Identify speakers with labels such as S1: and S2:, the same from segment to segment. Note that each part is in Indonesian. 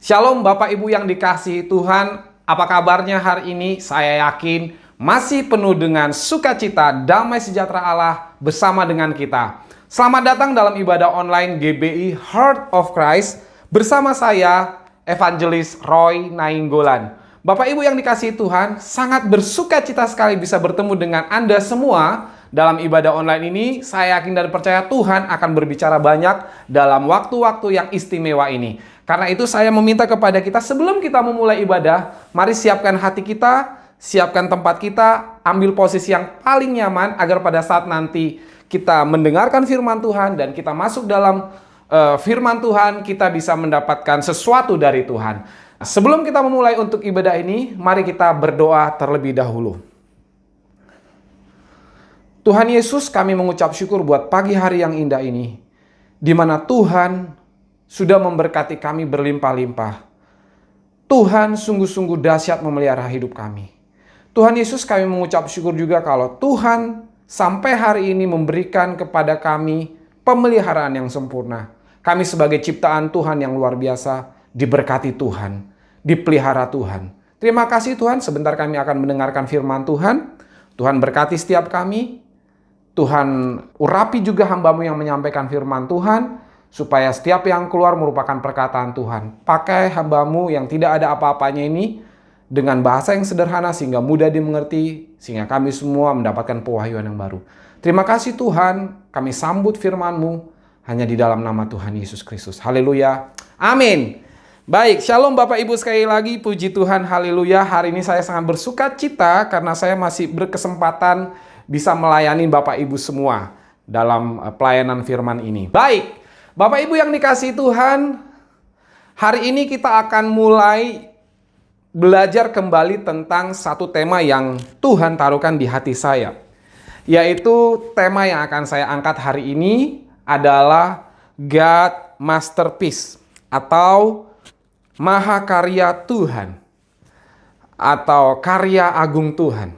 S1: Shalom Bapak Ibu yang dikasihi Tuhan, apa kabarnya hari ini? Saya yakin masih penuh dengan sukacita, damai sejahtera Allah bersama dengan kita. Selamat datang dalam ibadah online GBI Heart of Christ bersama saya, Evangelis Roy Nainggolan. Bapak Ibu yang dikasihi Tuhan, sangat bersukacita sekali bisa bertemu dengan Anda semua dalam ibadah online ini. Saya yakin dan percaya Tuhan akan berbicara banyak dalam waktu-waktu yang istimewa ini. Karena itu saya meminta kepada kita sebelum kita memulai ibadah, mari siapkan hati kita, siapkan tempat kita, ambil posisi yang paling nyaman agar pada saat nanti kita mendengarkan firman Tuhan dan kita masuk dalam firman Tuhan, kita bisa mendapatkan sesuatu dari Tuhan. Sebelum kita memulai untuk ibadah ini, mari kita berdoa terlebih dahulu. Tuhan Yesus, kami mengucap syukur buat pagi hari yang indah ini, di mana Tuhan sudah memberkati kami berlimpah-limpah. Tuhan sungguh-sungguh dahsyat memelihara hidup kami. Tuhan Yesus, kami mengucap syukur juga kalau Tuhan sampai hari ini memberikan kepada kami pemeliharaan yang sempurna. Kami sebagai ciptaan Tuhan yang luar biasa, diberkati Tuhan, dipelihara Tuhan. Terima kasih Tuhan, sebentar kami akan mendengarkan firman Tuhan. Tuhan berkati setiap kami. Tuhan urapi juga hamba-Mu yang menyampaikan firman Tuhan, supaya setiap yang keluar merupakan perkataan Tuhan. Pakai hamba-Mu yang tidak ada apa-apanya ini dengan bahasa yang sederhana sehingga mudah dimengerti, sehingga kami semua mendapatkan pewahyuan yang baru. Terima kasih Tuhan, kami sambut firman-Mu hanya di dalam nama Tuhan Yesus Kristus. Haleluya. Amin. Baik, shalom Bapak Ibu sekali lagi, puji Tuhan, haleluya. Hari ini saya sangat bersuka cita karena saya masih berkesempatan bisa melayani Bapak Ibu semua dalam pelayanan firman ini. Baik, Bapak Ibu yang dikasihi Tuhan, hari ini kita akan mulai belajar kembali tentang satu tema yang Tuhan taruhkan di hati saya. Yaitu tema yang akan saya angkat hari ini adalah God Masterpiece atau Mahakarya Tuhan atau karya agung Tuhan.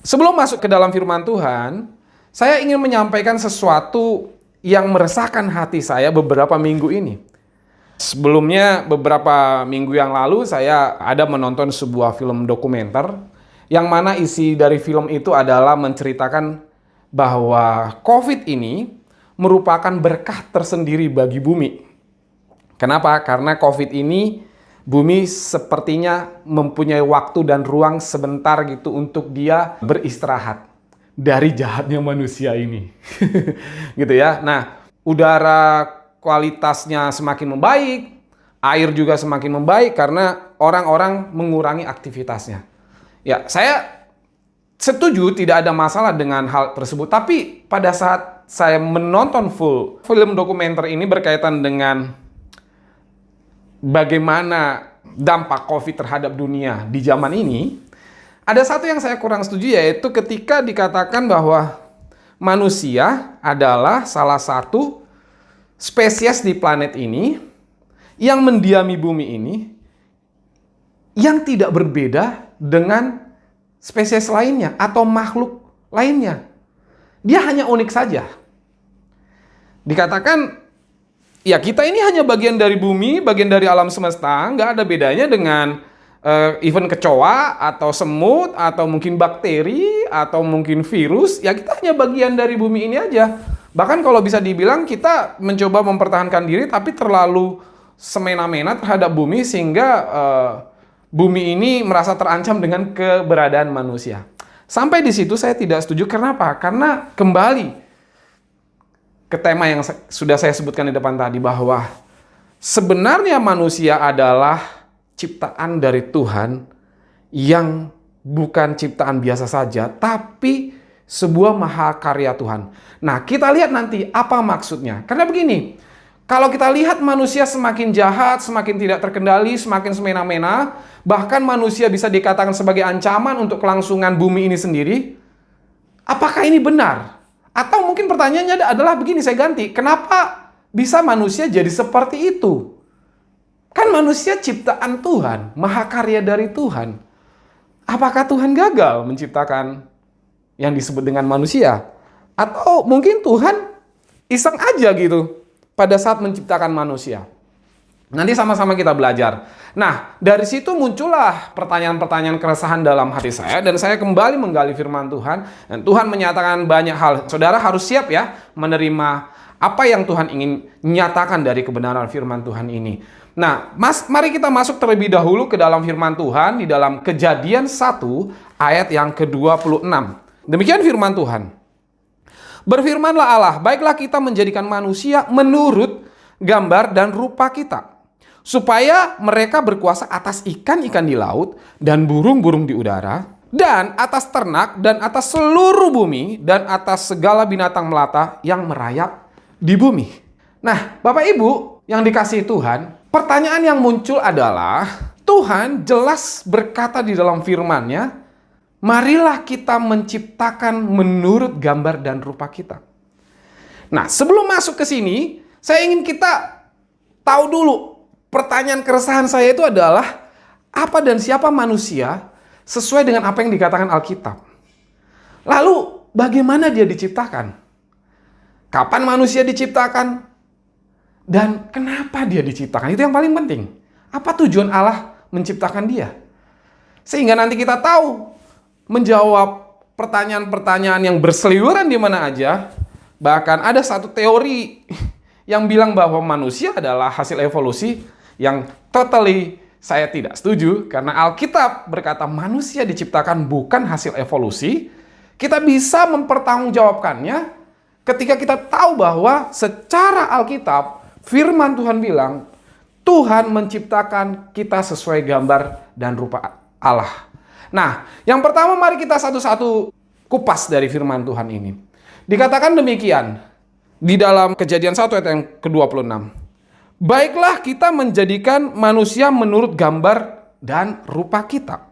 S1: Sebelum masuk ke dalam firman Tuhan, saya ingin menyampaikan sesuatu yang meresahkan hati saya beberapa minggu ini. Sebelumnya, beberapa minggu yang lalu, saya ada menonton sebuah film dokumenter, yang mana isi dari film itu adalah menceritakan bahwa COVID ini merupakan berkah tersendiri bagi bumi. Kenapa? Karena COVID ini, bumi sepertinya mempunyai waktu dan ruang sebentar gitu untuk dia beristirahat dari jahatnya manusia ini. Gitu ya. Nah, udara kualitasnya semakin membaik, air juga semakin membaik karena orang-orang mengurangi aktivitasnya. Ya, saya setuju tidak ada masalah dengan hal tersebut, tapi pada saat saya menonton full film dokumenter ini berkaitan dengan bagaimana dampak COVID terhadap dunia di zaman ini, ada satu yang saya kurang setuju, yaitu ketika dikatakan bahwa manusia adalah salah satu spesies di planet ini yang mendiami bumi ini yang tidak berbeda dengan spesies lainnya atau makhluk lainnya. Dia hanya unik saja. Dikatakan, ya kita ini hanya bagian dari bumi, bagian dari alam semesta, nggak ada bedanya dengan even kecoa atau semut atau mungkin bakteri atau mungkin virus, ya kita hanya bagian dari bumi ini aja. Bahkan kalau bisa dibilang kita mencoba mempertahankan diri tapi terlalu semena-mena terhadap bumi sehingga bumi ini merasa terancam dengan keberadaan manusia. Sampai di situ saya tidak setuju. Kenapa? Karena kembali ke tema yang sudah saya sebutkan di depan tadi, bahwa sebenarnya manusia adalah ciptaan dari Tuhan yang bukan ciptaan biasa saja, tapi sebuah mahakarya Tuhan. Nah, kita lihat nanti apa maksudnya. Karena begini, kalau kita lihat manusia semakin jahat, semakin tidak terkendali, semakin semena-mena, bahkan manusia bisa dikatakan sebagai ancaman untuk kelangsungan bumi ini sendiri, apakah ini benar? Atau mungkin pertanyaannya adalah begini, saya ganti, kenapa bisa manusia jadi seperti itu? Kan manusia ciptaan Tuhan, mahakarya dari Tuhan. Apakah Tuhan gagal menciptakan yang disebut dengan manusia? Atau mungkin Tuhan iseng aja gitu pada saat menciptakan manusia? Nanti sama-sama kita belajar. Nah, dari situ muncullah pertanyaan-pertanyaan keresahan dalam hati saya, dan saya kembali menggali firman Tuhan, dan Tuhan menyatakan banyak hal. Saudara harus siap ya menerima apa yang Tuhan ingin nyatakan dari kebenaran firman Tuhan ini. Nah, mari kita masuk terlebih dahulu ke dalam firman Tuhan di dalam Kejadian 1 ayat yang ke-26. Demikian firman Tuhan. Berfirmanlah Allah, baiklah kita menjadikan manusia menurut gambar dan rupa kita, supaya mereka berkuasa atas ikan-ikan di laut dan burung-burung di udara, dan atas ternak, dan atas seluruh bumi, dan atas segala binatang melata yang merayap di bumi. Nah, Bapak Ibu yang dikasihi Tuhan, pertanyaan yang muncul adalah, Tuhan jelas berkata di dalam firman-Nya, marilah kita menciptakan menurut gambar dan rupa kita. Nah, sebelum masuk ke sini, saya ingin kita tahu dulu, pertanyaan keresahan saya itu adalah, apa dan siapa manusia sesuai dengan apa yang dikatakan Alkitab? Lalu, bagaimana dia diciptakan? Kapan manusia diciptakan? Dan kenapa dia diciptakan? Itu yang paling penting. Apa tujuan Allah menciptakan dia? Sehingga nanti kita tahu menjawab pertanyaan-pertanyaan yang berseliweran di mana aja. Bahkan ada satu teori yang bilang bahwa manusia adalah hasil evolusi, yang totally saya tidak setuju, karena Alkitab berkata manusia diciptakan bukan hasil evolusi. Kita bisa mempertanggungjawabkannya ketika kita tahu bahwa secara Alkitab firman Tuhan bilang Tuhan menciptakan kita sesuai gambar dan rupa Allah. Nah, yang pertama mari kita satu-satu kupas dari firman Tuhan ini. Dikatakan demikian di dalam Kejadian 1 ayat yang ke-26. Baiklah kita menjadikan manusia menurut gambar dan rupa kita.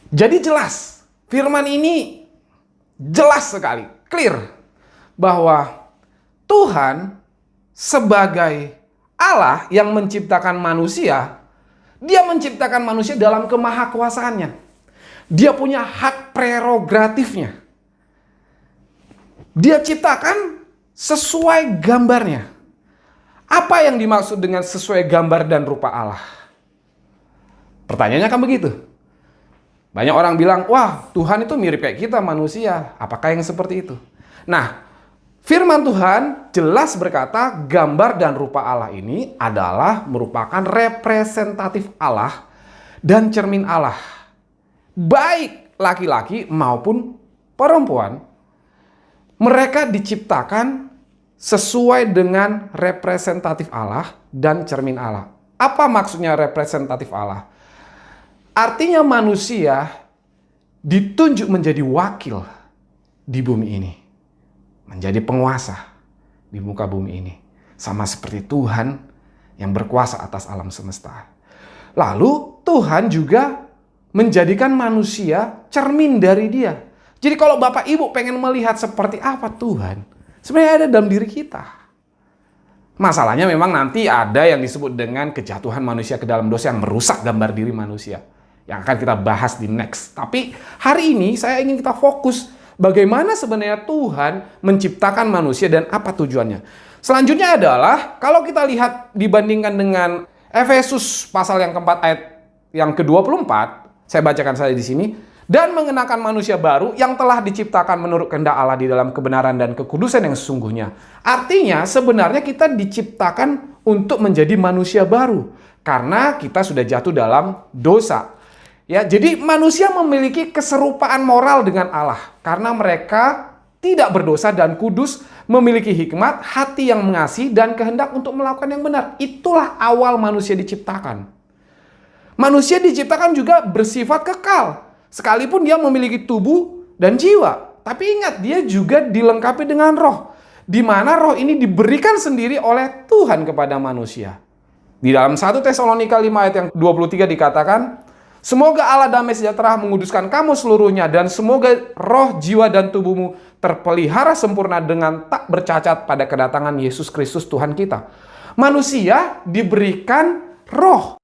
S1: Jadi jelas, firman ini jelas sekali, clear, bahwa Tuhan sebagai Allah yang menciptakan manusia, dia menciptakan manusia dalam kemahakuasaannya. Dia punya hak prerogatifnya. Dia ciptakan sesuai gambarnya. Apa yang dimaksud dengan sesuai gambar dan rupa Allah? Pertanyaannya kan begitu. Banyak orang bilang, wah Tuhan itu mirip kayak kita manusia. Apakah yang seperti itu? Nah, firman Tuhan jelas berkata gambar dan rupa Allah ini adalah merupakan representatif Allah dan cermin Allah. Baik laki-laki maupun perempuan, mereka diciptakan sesuai dengan representatif Allah dan cermin Allah. Apa maksudnya representatif Allah? Artinya manusia ditunjuk menjadi wakil di bumi ini. Menjadi penguasa di muka bumi ini. Sama seperti Tuhan yang berkuasa atas alam semesta. Lalu Tuhan juga menjadikan manusia cermin dari Dia. Jadi kalau Bapak Ibu pengen melihat seperti apa Tuhan, sebenarnya ada dalam diri kita. Masalahnya memang nanti ada yang disebut dengan kejatuhan manusia ke dalam dosa yang merusak gambar diri manusia. Yang akan kita bahas di next. Tapi hari ini saya ingin kita fokus bagaimana sebenarnya Tuhan menciptakan manusia dan apa tujuannya. Selanjutnya adalah kalau kita lihat dibandingkan dengan Efesus pasal yang keempat ayat yang ke-24, saya bacakan saja di sini. Dan mengenakan manusia baru yang telah diciptakan menurut kehendak Allah di dalam kebenaran dan kekudusan yang sesungguhnya. Artinya sebenarnya kita diciptakan untuk menjadi manusia baru. Karena kita sudah jatuh dalam dosa. Ya, jadi manusia memiliki keserupaan moral dengan Allah. Karena mereka tidak berdosa dan kudus, memiliki hikmat, hati yang mengasihi, dan kehendak untuk melakukan yang benar. Itulah awal manusia diciptakan. Manusia diciptakan juga bersifat kekal. Sekalipun dia memiliki tubuh dan jiwa. Tapi ingat, dia juga dilengkapi dengan roh. Di mana roh ini diberikan sendiri oleh Tuhan kepada manusia. Di dalam 1 Tesalonika 5 ayat yang 23 dikatakan, semoga Allah damai sejahtera menguduskan kamu seluruhnya, dan semoga roh, jiwa, dan tubuhmu terpelihara sempurna dengan tak bercacat pada kedatangan Yesus Kristus Tuhan kita. Manusia diberikan roh.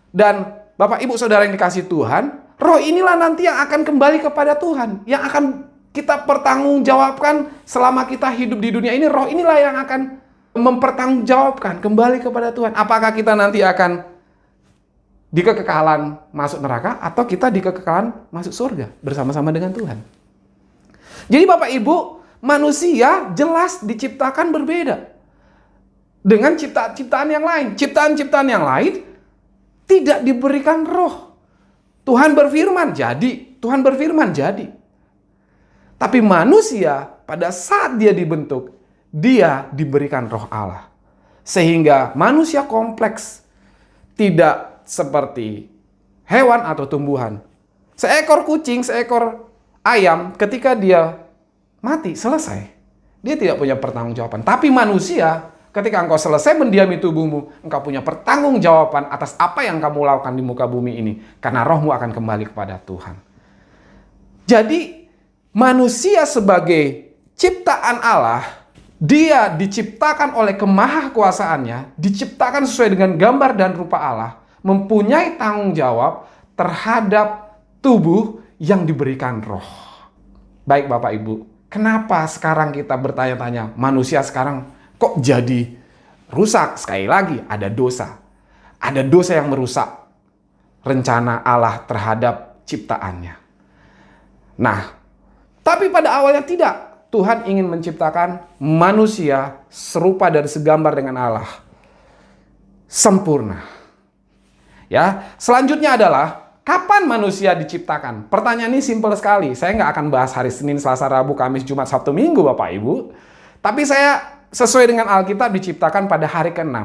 S1: Dan Bapak Ibu Saudara yang dikasihi Tuhan, roh inilah nanti yang akan kembali kepada Tuhan. Yang akan kita pertanggungjawabkan selama kita hidup di dunia ini. Roh inilah yang akan mempertanggungjawabkan kembali kepada Tuhan. Apakah kita nanti akan di kekekalan masuk neraka atau kita di kekekalan masuk surga bersama-sama dengan Tuhan. Jadi Bapak Ibu, manusia jelas diciptakan berbeda dengan ciptaan-ciptaan yang lain. Ciptaan-ciptaan yang lain tidak diberikan roh. Tuhan berfirman jadi, Tuhan berfirman jadi. Tapi manusia pada saat dia dibentuk, dia diberikan roh Allah. Sehingga manusia kompleks, tidak seperti hewan atau tumbuhan. Seekor kucing, seekor ayam, ketika dia mati, selesai. Dia tidak punya pertanggungjawaban. Tapi manusia, ketika engkau selesai mendiami tubuhmu, engkau punya pertanggungjawaban atas apa yang kamu lakukan di muka bumi ini. Karena rohmu akan kembali kepada Tuhan. Jadi, manusia sebagai ciptaan Allah, dia diciptakan oleh kemahakuasaannya, diciptakan sesuai dengan gambar dan rupa Allah, mempunyai tanggung jawab terhadap tubuh yang diberikan roh. Baik Bapak Ibu, kenapa sekarang kita bertanya-tanya, manusia sekarang kok jadi rusak? Sekali lagi, ada dosa. Ada dosa yang merusak rencana Allah terhadap ciptaannya. Nah, tapi pada awalnya tidak. Tuhan ingin menciptakan manusia serupa dan segambar dengan Allah. Sempurna. Ya, selanjutnya adalah kapan manusia diciptakan? Pertanyaan ini simpel sekali. Saya nggak akan bahas hari Senin, Selasa, Rabu, Kamis, Jumat, Sabtu, Minggu Bapak Ibu. Tapi saya sesuai dengan Alkitab diciptakan pada hari ke-6.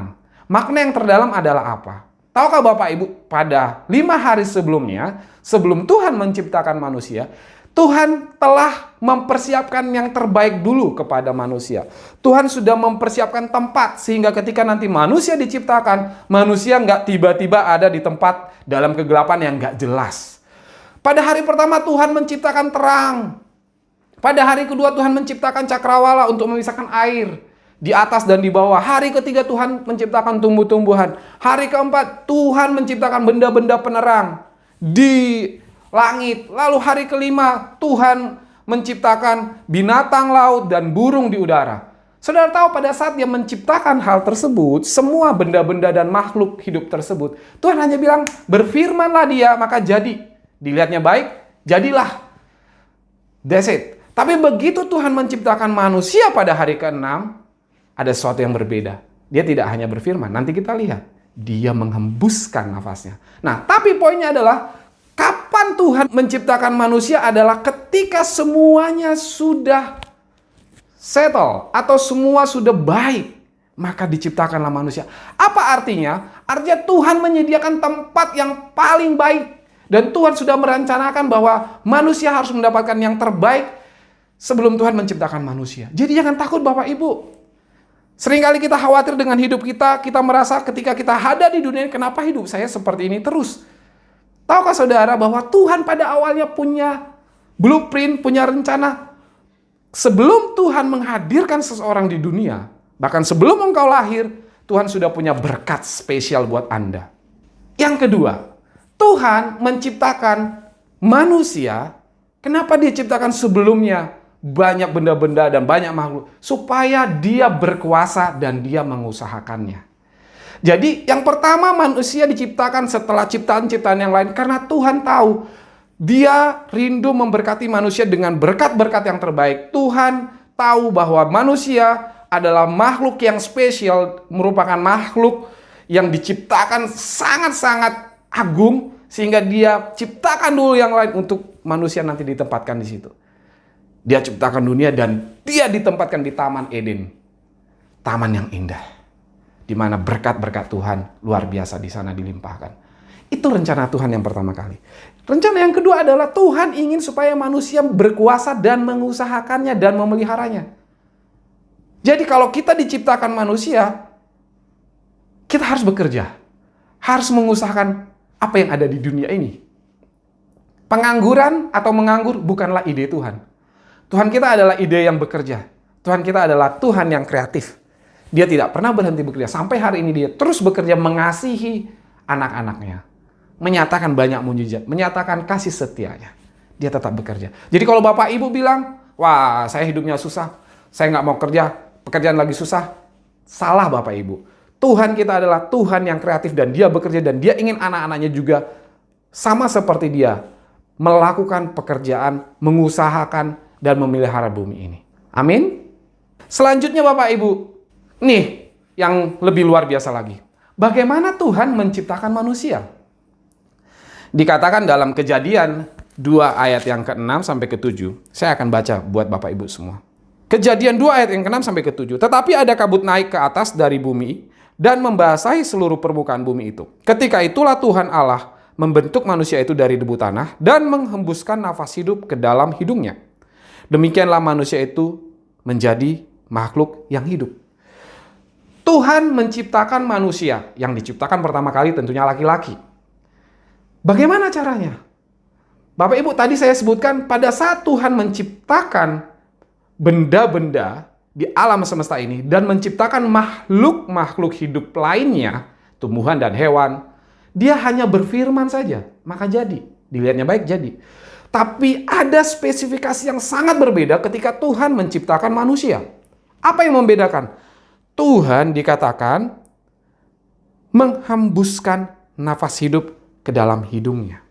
S1: Makna yang terdalam adalah apa? Tahukah Bapak Ibu, pada 5 hari sebelumnya, sebelum Tuhan menciptakan manusia, Tuhan telah mempersiapkan yang terbaik dulu kepada manusia. Tuhan sudah mempersiapkan tempat, sehingga ketika nanti manusia diciptakan, manusia nggak tiba-tiba ada di tempat dalam kegelapan yang nggak jelas. Pada hari pertama Tuhan menciptakan terang. Pada hari kedua Tuhan menciptakan cakrawala untuk memisahkan air di atas dan di bawah. Hari ketiga Tuhan menciptakan tumbuh-tumbuhan. Hari keempat Tuhan menciptakan benda-benda penerang di langit. Lalu hari kelima Tuhan menciptakan binatang laut dan burung di udara. Saudara tahu pada saat dia menciptakan hal tersebut, semua benda-benda dan makhluk hidup tersebut, Tuhan hanya bilang, berfirmanlah dia, maka jadi. Dilihatnya baik, jadilah. That's it. Tapi begitu Tuhan menciptakan manusia pada hari ke-6, ada sesuatu yang berbeda. Dia tidak hanya berfirman, nanti kita lihat. Dia menghembuskan nafasnya. Nah, tapi poinnya adalah, kapan Tuhan menciptakan manusia adalah ketika semuanya sudah settle atau semua sudah baik, maka diciptakanlah manusia. Apa artinya? Artinya Tuhan menyediakan tempat yang paling baik dan Tuhan sudah merencanakan bahwa manusia harus mendapatkan yang terbaik sebelum Tuhan menciptakan manusia. Jadi jangan takut Bapak Ibu. Seringkali kita khawatir dengan hidup kita, kita merasa ketika kita ada di dunia ini, kenapa hidup saya seperti ini terus? Tahukah saudara bahwa Tuhan pada awalnya punya blueprint, punya rencana. Sebelum Tuhan menghadirkan seseorang di dunia, bahkan sebelum engkau lahir, Tuhan sudah punya berkat spesial buat Anda. Yang kedua, Tuhan menciptakan manusia. Kenapa dia ciptakan sebelumnya banyak benda-benda dan banyak makhluk? Supaya dia berkuasa dan dia mengusahakannya. Jadi yang pertama manusia diciptakan setelah ciptaan-ciptaan yang lain karena Tuhan tahu dia rindu memberkati manusia dengan berkat-berkat yang terbaik. Tuhan tahu bahwa manusia adalah makhluk yang spesial, merupakan makhluk yang diciptakan sangat-sangat agung sehingga dia ciptakan dulu yang lain untuk manusia nanti ditempatkan di situ. Dia ciptakan dunia dan dia ditempatkan di Taman Eden. Taman yang indah, di mana berkat-berkat Tuhan luar biasa di sana dilimpahkan. Itu rencana Tuhan yang pertama kali. Rencana yang kedua adalah Tuhan ingin supaya manusia berkuasa dan mengusahakannya dan memeliharanya. Jadi kalau kita diciptakan manusia, kita harus bekerja. Harus mengusahakan apa yang ada di dunia ini. Pengangguran atau menganggur bukanlah ide Tuhan. Tuhan kita adalah ide yang bekerja. Tuhan kita adalah Tuhan yang kreatif. Dia tidak pernah berhenti bekerja. Sampai hari ini dia terus bekerja mengasihi anak-anaknya. Menyatakan banyak mujizat. Menyatakan kasih setianya. Dia tetap bekerja. Jadi kalau Bapak Ibu bilang, wah saya hidupnya susah. Saya nggak mau kerja. Pekerjaan lagi susah. Salah Bapak Ibu. Tuhan kita adalah Tuhan yang kreatif dan Dia bekerja dan Dia ingin anak-anaknya juga sama seperti Dia melakukan pekerjaan, mengusahakan dan memelihara bumi ini. Amin. Selanjutnya Bapak Ibu, nih yang lebih luar biasa lagi. Bagaimana Tuhan menciptakan manusia? Dikatakan dalam Kejadian 2 ayat yang ke-6 sampai ke-7. Saya akan baca buat Bapak Ibu semua. Kejadian 2 ayat yang ke-6 sampai ke-7. Tetapi ada kabut naik ke atas dari bumi dan membasahi seluruh permukaan bumi itu. Ketika itulah Tuhan Allah membentuk manusia itu dari debu tanah dan menghembuskan nafas hidup ke dalam hidungnya. Demikianlah manusia itu menjadi makhluk yang hidup. Tuhan menciptakan manusia yang diciptakan pertama kali tentunya laki-laki. Bagaimana caranya? Bapak Ibu, tadi saya sebutkan pada saat Tuhan menciptakan benda-benda di alam semesta ini dan menciptakan makhluk-makhluk hidup lainnya, tumbuhan dan hewan, Dia hanya berfirman saja, maka jadi. Dilihatnya baik, jadi. Tapi ada spesifikasi yang sangat berbeda ketika Tuhan menciptakan manusia. Apa yang membedakan? Tuhan dikatakan menghembuskan nafas hidup ke dalam hidungnya.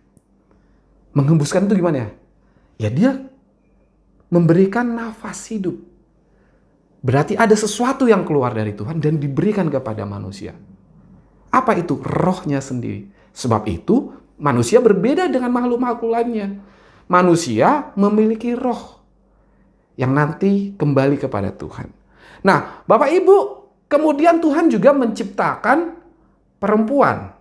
S1: Menghembuskan itu gimana ya? Ya dia memberikan nafas hidup. Berarti ada sesuatu yang keluar dari Tuhan dan diberikan kepada manusia. Apa itu? Rohnya sendiri. Sebab itu manusia berbeda dengan makhluk-makhluk lainnya. Manusia memiliki roh yang nanti kembali kepada Tuhan. Nah, Bapak Ibu, kemudian Tuhan juga menciptakan perempuan.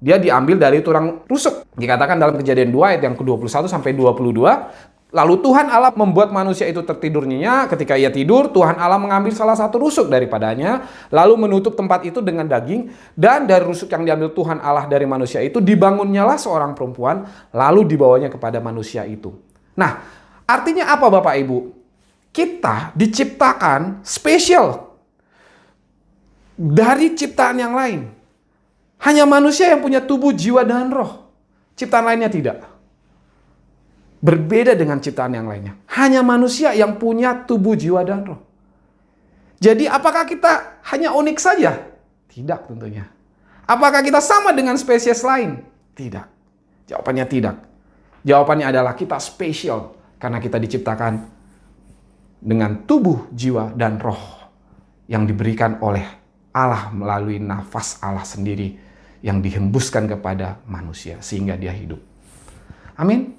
S1: Dia diambil dari tulang rusuk. Dikatakan dalam Kejadian 2 ayat yang ke-21 sampai 22. Lalu Tuhan Allah membuat manusia itu tertidur nyenyak. Ketika ia tidur, Tuhan Allah mengambil salah satu rusuk daripadanya. Lalu menutup tempat itu dengan daging. Dan dari rusuk yang diambil Tuhan Allah dari manusia itu, dibangunnyalah seorang perempuan. Lalu dibawanya kepada manusia itu. Nah, artinya apa Bapak Ibu? Kita diciptakan spesial dari ciptaan yang lain. Hanya manusia yang punya tubuh, jiwa, dan roh. Ciptaan lainnya tidak. Berbeda dengan ciptaan yang lainnya. Hanya manusia yang punya tubuh, jiwa, dan roh. Jadi apakah kita hanya unik saja? Tidak tentunya. Apakah kita sama dengan spesies lain? Tidak. Jawabannya tidak. Jawabannya adalah kita spesial. Karena kita diciptakan dengan tubuh, jiwa, dan roh. Yang diberikan oleh Allah melalui nafas Allah sendiri. Yang dihembuskan kepada manusia sehingga dia hidup. Amin.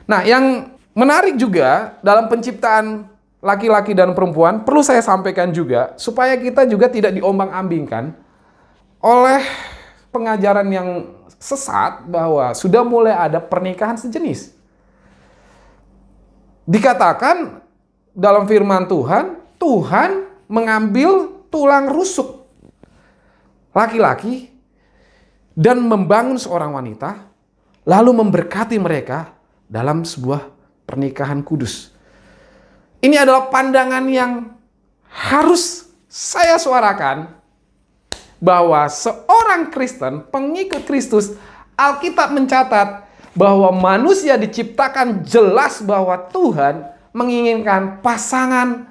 S1: Nah, yang menarik juga dalam penciptaan laki-laki dan perempuan, perlu saya sampaikan juga, supaya kita juga tidak diombang-ambingkan oleh pengajaran yang sesat bahwa sudah mulai ada pernikahan sejenis. Dikatakan dalam firman Tuhan, Tuhan mengambil tulang rusuk laki-laki dan membangun seorang wanita, lalu memberkati mereka dalam sebuah pernikahan kudus. Ini adalah pandangan yang harus saya suarakan bahwa seorang Kristen, pengikut Kristus, Alkitab mencatat bahwa manusia diciptakan jelas bahwa Tuhan menginginkan pasangan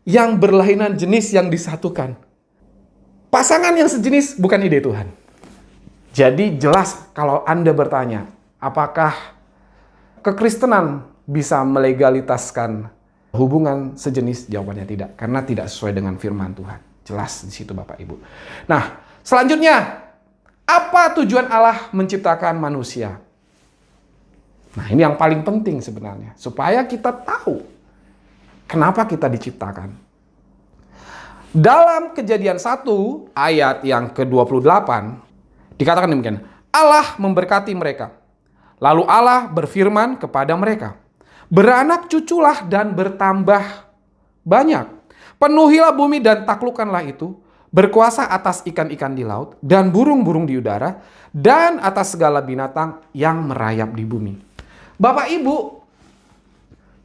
S1: yang berlainan jenis yang disatukan. Pasangan yang sejenis bukan ide Tuhan. Jadi jelas kalau Anda bertanya, apakah kekristenan bisa melegalitaskan hubungan sejenis? Jawabannya tidak, karena tidak sesuai dengan firman Tuhan. Jelas di situ Bapak Ibu. Nah, selanjutnya, apa tujuan Allah menciptakan manusia? Nah, ini yang paling penting sebenarnya, supaya kita tahu kenapa kita diciptakan. Dalam Kejadian 1 ayat yang ke-28, dikatakan demikian, Allah memberkati mereka. Lalu Allah berfirman kepada mereka, beranak cuculah dan bertambah banyak. Penuhilah bumi dan taklukkanlah itu. Berkuasa atas ikan-ikan di laut dan burung-burung di udara. Dan atas segala binatang yang merayap di bumi. Bapak Ibu,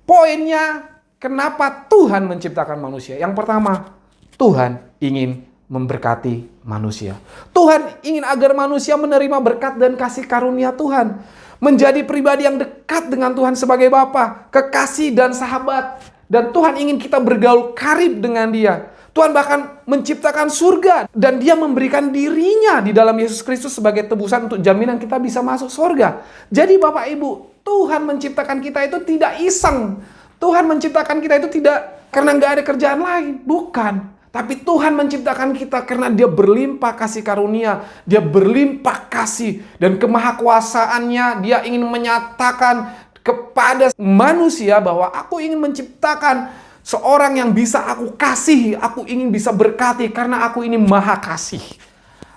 S1: poinnya kenapa Tuhan menciptakan manusia? Yang pertama, Tuhan ingin memberkati manusia. Tuhan ingin agar manusia menerima berkat dan kasih karunia Tuhan. Menjadi pribadi yang dekat dengan Tuhan sebagai Bapa, kekasih dan sahabat. Dan Tuhan ingin kita bergaul karib dengan Dia. Tuhan bahkan menciptakan surga dan dia memberikan dirinya di dalam Yesus Kristus sebagai tebusan untuk jaminan kita bisa masuk surga. Jadi Bapak Ibu, Tuhan menciptakan kita itu tidak iseng. Tuhan menciptakan kita itu tidak karena nggak ada kerjaan lain. Bukan. Tapi Tuhan menciptakan kita karena dia berlimpah kasih karunia. Dia berlimpah kasih. Dan kemahakuasaannya dia ingin menyatakan kepada manusia bahwa aku ingin menciptakan seorang yang bisa aku kasihi. Aku ingin bisa berkati karena aku ini maha kasih.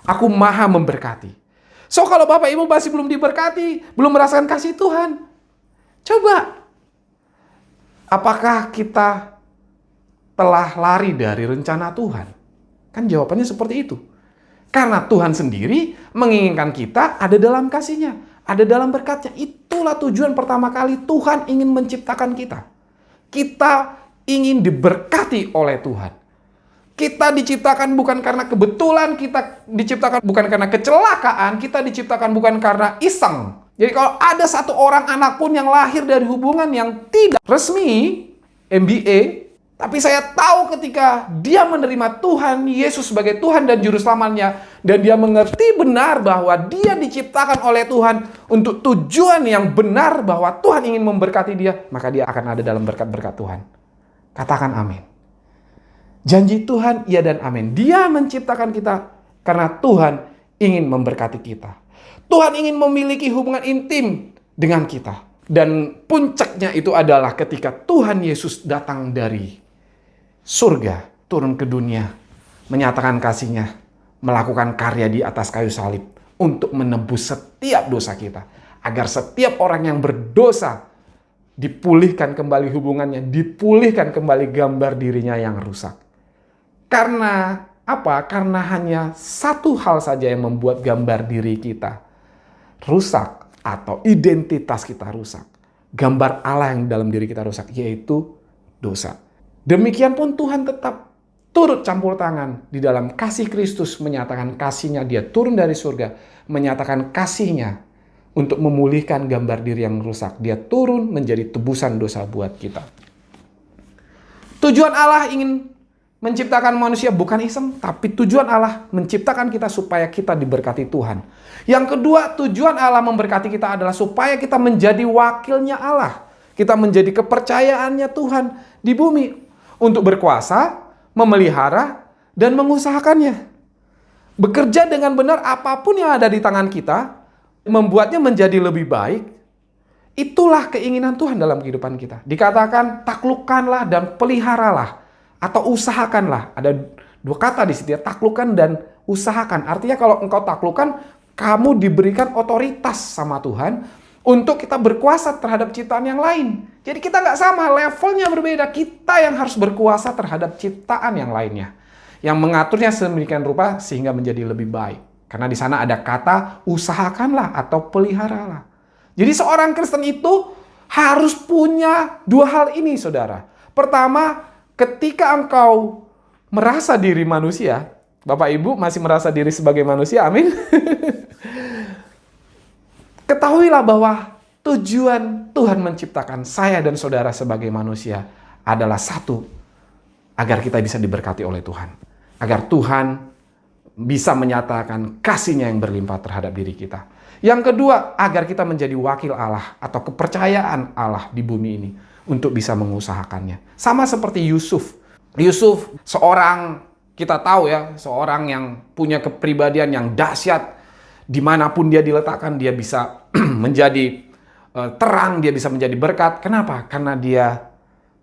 S1: Aku maha memberkati. So kalau Bapak Ibu masih belum diberkati, belum merasakan kasih Tuhan, coba. Apakah kita telah lari dari rencana Tuhan? Kan jawabannya seperti itu. Karena Tuhan sendiri menginginkan kita ada dalam kasih-Nya, ada dalam berkat-Nya. Itulah tujuan pertama kali Tuhan ingin menciptakan kita. Kita ingin diberkati oleh Tuhan. Kita diciptakan bukan karena kebetulan, kita diciptakan bukan karena kecelakaan, kita diciptakan bukan karena iseng. Jadi kalau ada satu orang anak pun yang lahir dari hubungan yang tidak resmi, MBA, tapi saya tahu ketika dia menerima Tuhan Yesus sebagai Tuhan dan Juru Selamatnya, dan dia mengerti benar bahwa dia diciptakan oleh Tuhan untuk tujuan yang benar, bahwa Tuhan ingin memberkati dia, maka dia akan ada dalam berkat-berkat Tuhan. Katakan amin. Janji Tuhan iya dan amin. Dia menciptakan kita karena Tuhan ingin memberkati kita. Tuhan ingin memiliki hubungan intim dengan kita. Dan puncaknya itu adalah ketika Tuhan Yesus datang dari surga, turun ke dunia, menyatakan kasih-Nya, melakukan karya di atas kayu salib untuk menebus setiap dosa kita. Agar setiap orang yang berdosa dipulihkan kembali hubungannya, dipulihkan kembali gambar dirinya yang rusak. Karena apa? Karena hanya satu hal saja yang membuat gambar diri kita rusak atau identitas kita rusak. Gambar Allah yang dalam diri kita rusak, yaitu dosa. Demikian pun Tuhan tetap turut campur tangan di dalam kasih Kristus, menyatakan kasih-Nya, dia turun dari surga, menyatakan kasih-Nya untuk memulihkan gambar diri yang rusak. Dia turun menjadi tebusan dosa buat kita. Tujuan Allah ingin menciptakan manusia bukan iseng, tapi tujuan Allah menciptakan kita supaya kita diberkati Tuhan. Yang kedua, tujuan Allah memberkati kita adalah supaya kita menjadi wakilnya Allah. Kita menjadi kepercayaannya Tuhan di bumi untuk berkuasa, memelihara, dan mengusahakannya. Bekerja dengan benar apapun yang ada di tangan kita, membuatnya menjadi lebih baik. Itulah keinginan Tuhan dalam kehidupan kita. Dikatakan taklukkanlah dan peliharalah. Atau usahakanlah. Ada dua kata di situ ya, taklukkan dan usahakan. Artinya kalau engkau taklukkan, kamu diberikan otoritas sama Tuhan untuk kita berkuasa terhadap ciptaan yang lain. Jadi kita nggak sama, levelnya berbeda. Kita yang harus berkuasa terhadap ciptaan yang lainnya. Yang mengaturnya sedemikian rupa sehingga menjadi lebih baik. Karena di sana ada kata usahakanlah atau peliharalah. Jadi seorang Kristen itu harus punya dua hal ini, saudara. Pertama, ketika engkau merasa diri manusia, Bapak Ibu masih merasa diri sebagai manusia, amin. Ketahuilah bahwa tujuan Tuhan menciptakan saya dan saudara sebagai manusia adalah satu, agar kita bisa diberkati oleh Tuhan. Agar Tuhan bisa menyatakan kasih-Nya yang berlimpah terhadap diri kita. Yang kedua, agar kita menjadi wakil Allah atau kepercayaan Allah di bumi ini untuk bisa mengusahakannya. Sama seperti Yusuf. Yusuf seorang, kita tahu ya, seorang yang punya kepribadian yang dahsyat. Dimanapun dia diletakkan, dia bisa menjadi terang, dia bisa menjadi berkat. Kenapa? Karena dia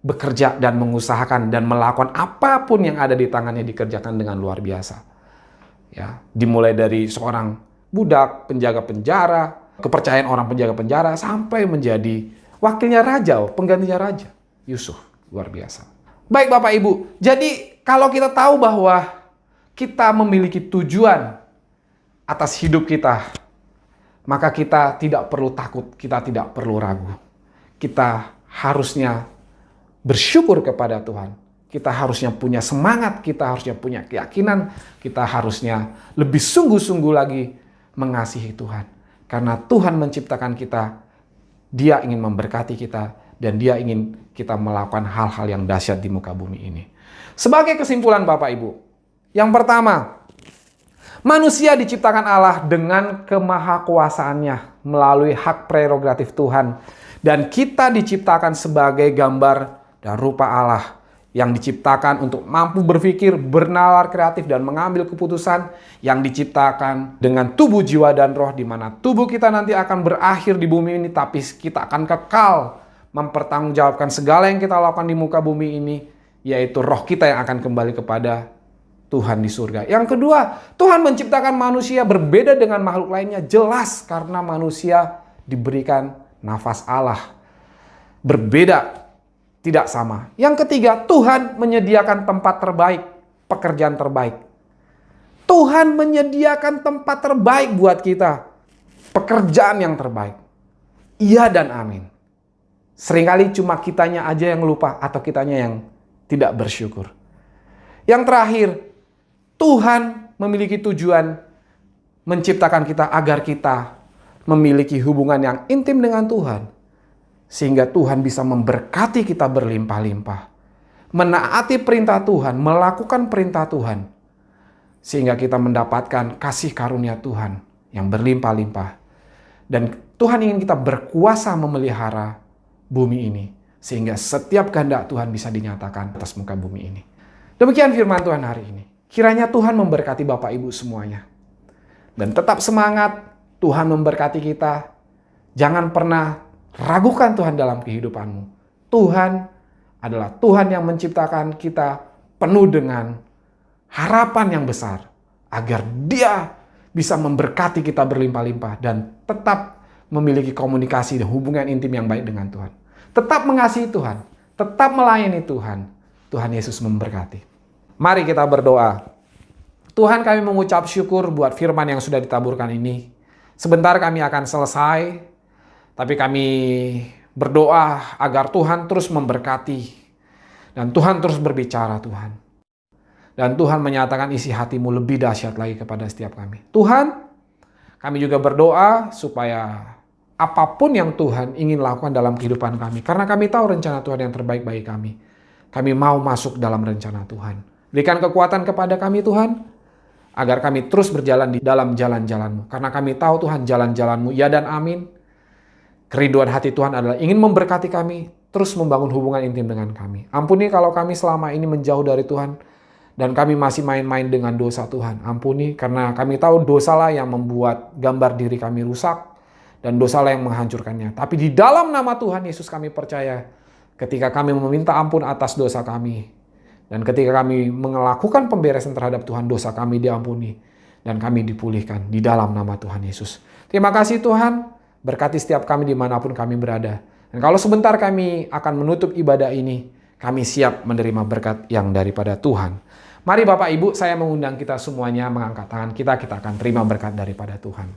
S1: bekerja dan mengusahakan dan melakukan apapun yang ada di tangannya dikerjakan dengan luar biasa. Ya, dimulai dari seorang budak, penjaga penjara, kepercayaan orang penjaga penjara, sampai menjadi wakilnya raja, penggantinya raja. Yusuf, luar biasa. Baik Bapak Ibu, jadi kalau kita tahu bahwa kita memiliki tujuan atas hidup kita, maka kita tidak perlu takut, kita tidak perlu ragu. Kita harusnya bersyukur kepada Tuhan. Kita harusnya punya semangat, kita harusnya punya keyakinan, kita harusnya lebih sungguh-sungguh lagi mengasihi Tuhan. Karena Tuhan menciptakan kita, Dia ingin memberkati kita, Dan Dia ingin kita melakukan hal-hal yang dahsyat di muka bumi ini. Sebagai kesimpulan Bapak Ibu, yang pertama, manusia diciptakan Allah dengan kemahakuasaannya melalui hak prerogatif Tuhan. Dan kita diciptakan sebagai gambar dan rupa Allah yang diciptakan untuk mampu berpikir, bernalar kreatif, dan mengambil keputusan, yang diciptakan dengan tubuh, jiwa, dan roh, di mana tubuh kita nanti akan berakhir di bumi ini, tapi kita akan kekal mempertanggungjawabkan segala yang kita lakukan di muka bumi ini, yaitu roh kita yang akan kembali kepada Tuhan di surga. Yang kedua, Tuhan menciptakan manusia berbeda dengan makhluk lainnya, jelas karena manusia diberikan nafas Allah. Berbeda, tidak sama. Yang ketiga, Tuhan menyediakan tempat terbaik, pekerjaan terbaik. Tuhan menyediakan tempat terbaik buat kita, pekerjaan yang terbaik. Iya dan amin. Seringkali cuma kitanya aja yang lupa atau kitanya yang tidak bersyukur. Yang terakhir, Tuhan memiliki tujuan menciptakan kita agar kita memiliki hubungan yang intim dengan Tuhan. Sehingga Tuhan bisa memberkati kita berlimpah-limpah. Menaati perintah Tuhan, melakukan perintah Tuhan. Sehingga kita mendapatkan kasih karunia Tuhan yang berlimpah-limpah. Dan Tuhan ingin kita berkuasa memelihara bumi ini. Sehingga setiap kehendak Tuhan bisa dinyatakan atas muka bumi ini. Demikian firman Tuhan hari ini. Kiranya Tuhan memberkati Bapak Ibu semuanya. Dan tetap semangat, Tuhan memberkati kita. Jangan pernah ragukan Tuhan dalam kehidupanmu. Tuhan adalah Tuhan yang menciptakan kita penuh dengan harapan yang besar. Agar Dia bisa memberkati kita berlimpah-limpah dan tetap memiliki komunikasi dan hubungan intim yang baik dengan Tuhan. Tetap mengasihi Tuhan. Tetap melayani Tuhan. Tuhan Yesus memberkati. Mari kita berdoa. Tuhan, kami mengucap syukur buat firman yang sudah ditaburkan ini. Sebentar kami akan selesai. Tapi kami berdoa agar Tuhan terus memberkati. Dan Tuhan terus berbicara Tuhan. Dan Tuhan menyatakan isi hatimu lebih dahsyat lagi kepada setiap kami. Tuhan, kami juga berdoa supaya apapun yang Tuhan ingin lakukan dalam kehidupan kami. Karena kami tahu rencana Tuhan yang terbaik bagi kami. Kami mau masuk dalam rencana Tuhan. Berikan kekuatan kepada kami Tuhan. Agar kami terus berjalan di dalam jalan-jalan-Mu. Karena kami tahu Tuhan jalan-jalan-Mu ya dan amin. Kerinduan hati Tuhan adalah ingin memberkati kami, terus membangun hubungan intim dengan kami. Ampuni kalau kami selama ini menjauh dari Tuhan, dan kami masih main-main dengan dosa Tuhan. Ampuni karena kami tahu dosalah yang membuat gambar diri kami rusak, dan dosalah yang menghancurkannya. Tapi di dalam nama Tuhan Yesus kami percaya, ketika kami meminta ampun atas dosa kami, dan ketika kami melakukan pemberesan terhadap Tuhan, dosa kami diampuni, dan kami dipulihkan di dalam nama Tuhan Yesus. Terima kasih Tuhan. Berkati setiap kami dimanapun kami berada. Dan kalau sebentar kami akan menutup ibadah ini, kami siap menerima berkat yang daripada Tuhan. Mari Bapak Ibu, saya mengundang kita semuanya mengangkat tangan kita akan terima berkat daripada Tuhan.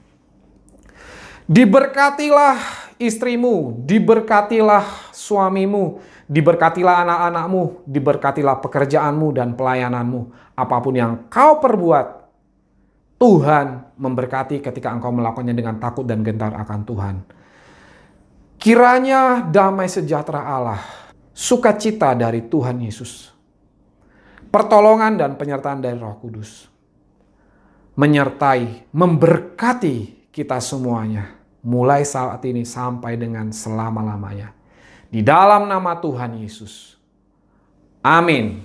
S1: Diberkatilah istrimu, diberkatilah suamimu, diberkatilah anak-anakmu, diberkatilah pekerjaanmu dan pelayananmu. Apapun yang kau perbuat, Tuhan memberkati ketika engkau melakukannya dengan takut dan gentar akan Tuhan. Kiranya damai sejahtera Allah, sukacita dari Tuhan Yesus, pertolongan dan penyertaan dari Roh Kudus, menyertai, memberkati kita semuanya, mulai saat ini sampai dengan selama-lamanya. Di dalam nama Tuhan Yesus. Amin.